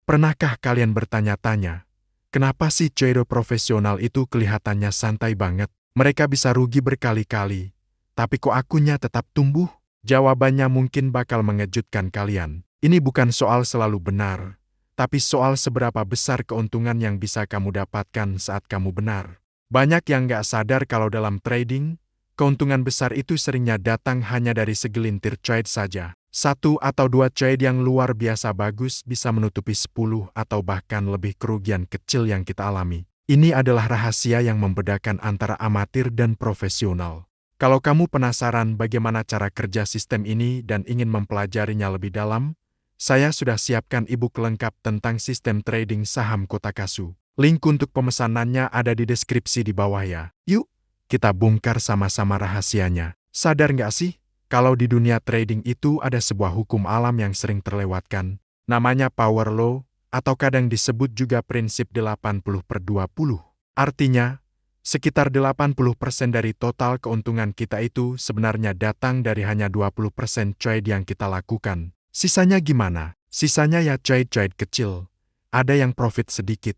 Pernahkah kalian bertanya-tanya, kenapa sih trader profesional itu kelihatannya santai banget? Mereka bisa rugi berkali-kali, tapi kok akunnya tetap tumbuh? Jawabannya mungkin bakal mengejutkan kalian. Ini bukan soal selalu benar, tapi soal seberapa besar keuntungan yang bisa kamu dapatkan saat kamu benar. Banyak yang nggak sadar kalau dalam trading, keuntungan besar itu seringnya datang hanya dari segelintir trade saja. Satu atau dua trade yang luar biasa bagus bisa menutupi 10 atau bahkan lebih kerugian kecil yang kita alami. Ini adalah rahasia yang membedakan antara amatir dan profesional. Kalau kamu penasaran bagaimana cara kerja sistem ini dan ingin mempelajarinya lebih dalam, saya sudah siapkan e-book lengkap tentang sistem trading saham Kotakasu. Link untuk pemesanannya ada di deskripsi di bawah ya. Yuk, kita bongkar sama-sama rahasianya. Sadar nggak sih, kalau di dunia trading itu ada sebuah hukum alam yang sering terlewatkan. Namanya power law, atau kadang disebut juga prinsip 80/20. Artinya, sekitar 80% dari total keuntungan kita itu sebenarnya datang dari hanya 20% trade yang kita lakukan. Sisanya gimana? Sisanya ya trade-trade kecil. Ada yang profit sedikit,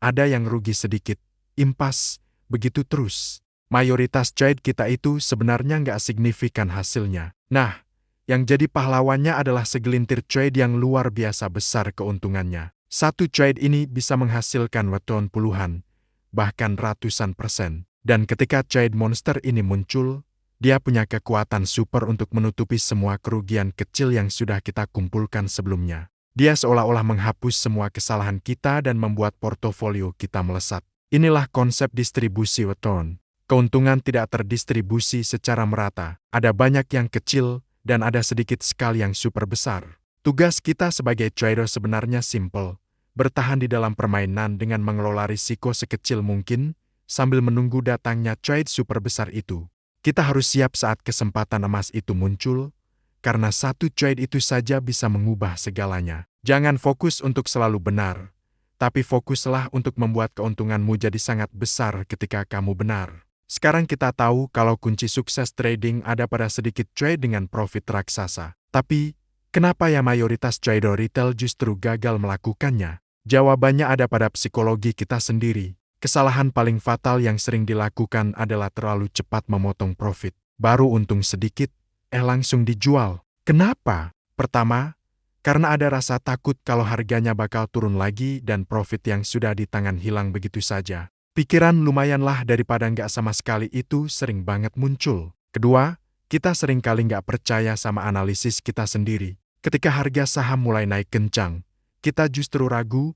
ada yang rugi sedikit, impas, begitu terus. Mayoritas trade kita itu sebenarnya nggak signifikan hasilnya. Nah, yang jadi pahlawannya adalah segelintir trade yang luar biasa besar keuntungannya. Satu trade ini bisa menghasilkan return puluhan, bahkan ratusan persen. Dan ketika trade monster ini muncul, dia punya kekuatan super untuk menutupi semua kerugian kecil yang sudah kita kumpulkan sebelumnya. Dia seolah-olah menghapus semua kesalahan kita dan membuat portofolio kita melesat. Inilah konsep distribusi return. Keuntungan tidak terdistribusi secara merata. Ada banyak yang kecil, dan ada sedikit sekali yang super besar. Tugas kita sebagai trader sebenarnya simple. Bertahan di dalam permainan dengan mengelola risiko sekecil mungkin, sambil menunggu datangnya trade super besar itu. Kita harus siap saat kesempatan emas itu muncul, karena satu trade itu saja bisa mengubah segalanya. Jangan fokus untuk selalu benar, tapi fokuslah untuk membuat keuntunganmu jadi sangat besar ketika kamu benar. Sekarang kita tahu kalau kunci sukses trading ada pada sedikit trade dengan profit raksasa. Tapi, kenapa ya mayoritas trader retail justru gagal melakukannya? Jawabannya ada pada psikologi kita sendiri. Kesalahan paling fatal yang sering dilakukan adalah terlalu cepat memotong profit. Baru untung sedikit, langsung dijual. Kenapa? Pertama, karena ada rasa takut kalau harganya bakal turun lagi dan profit yang sudah di tangan hilang begitu saja. Pikiran lumayanlah daripada nggak sama sekali itu sering banget muncul. Kedua, kita sering kali nggak percaya sama analisis kita sendiri. Ketika harga saham mulai naik kencang, kita justru ragu,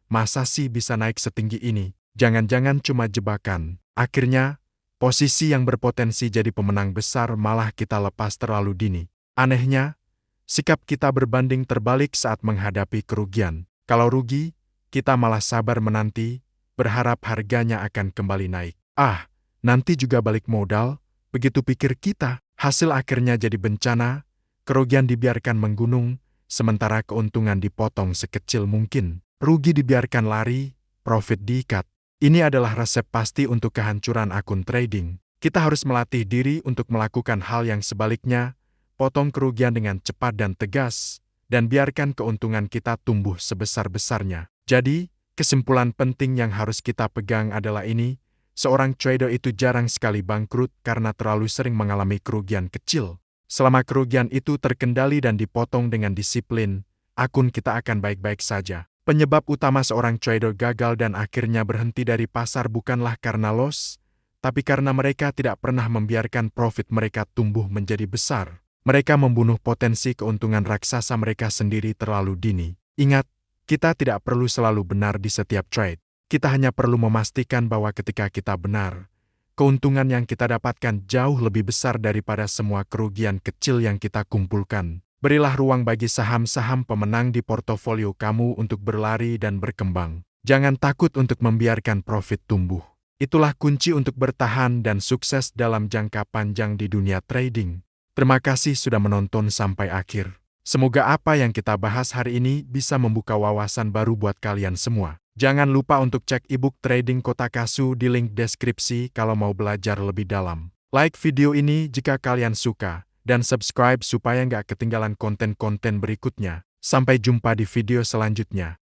masa sih bisa naik setinggi ini? Jangan-jangan cuma jebakan. Akhirnya, posisi yang berpotensi jadi pemenang besar malah kita lepas terlalu dini. Anehnya, sikap kita berbanding terbalik saat menghadapi kerugian. Kalau rugi, kita malah sabar menanti, berharap harganya akan kembali naik. Nanti juga balik modal, begitu pikir kita. Hasil akhirnya jadi bencana, kerugian dibiarkan menggunung, sementara keuntungan dipotong sekecil mungkin. Rugi dibiarkan lari, profit diikat. Ini adalah resep pasti untuk kehancuran akun trading. Kita harus melatih diri untuk melakukan hal yang sebaliknya, potong kerugian dengan cepat dan tegas, dan biarkan keuntungan kita tumbuh sebesar-besarnya. Jadi, kesimpulan penting yang harus kita pegang adalah ini, seorang trader itu jarang sekali bangkrut karena terlalu sering mengalami kerugian kecil. Selama kerugian itu terkendali dan dipotong dengan disiplin, akun kita akan baik-baik saja. Penyebab utama seorang trader gagal dan akhirnya berhenti dari pasar bukanlah karena loss, tapi karena mereka tidak pernah membiarkan profit mereka tumbuh menjadi besar. Mereka membunuh potensi keuntungan raksasa mereka sendiri terlalu dini. Ingat, kita tidak perlu selalu benar di setiap trade. Kita hanya perlu memastikan bahwa ketika kita benar, keuntungan yang kita dapatkan jauh lebih besar daripada semua kerugian kecil yang kita kumpulkan. Berilah ruang bagi saham-saham pemenang di portofolio kamu untuk berlari dan berkembang. Jangan takut untuk membiarkan profit tumbuh. Itulah kunci untuk bertahan dan sukses dalam jangka panjang di dunia trading. Terima kasih sudah menonton sampai akhir. Semoga apa yang kita bahas hari ini bisa membuka wawasan baru buat kalian semua. Jangan lupa untuk cek e-book Trading Kotakasu di link deskripsi kalau mau belajar lebih dalam. Like video ini jika kalian suka, dan subscribe supaya nggak ketinggalan konten-konten berikutnya. Sampai jumpa di video selanjutnya.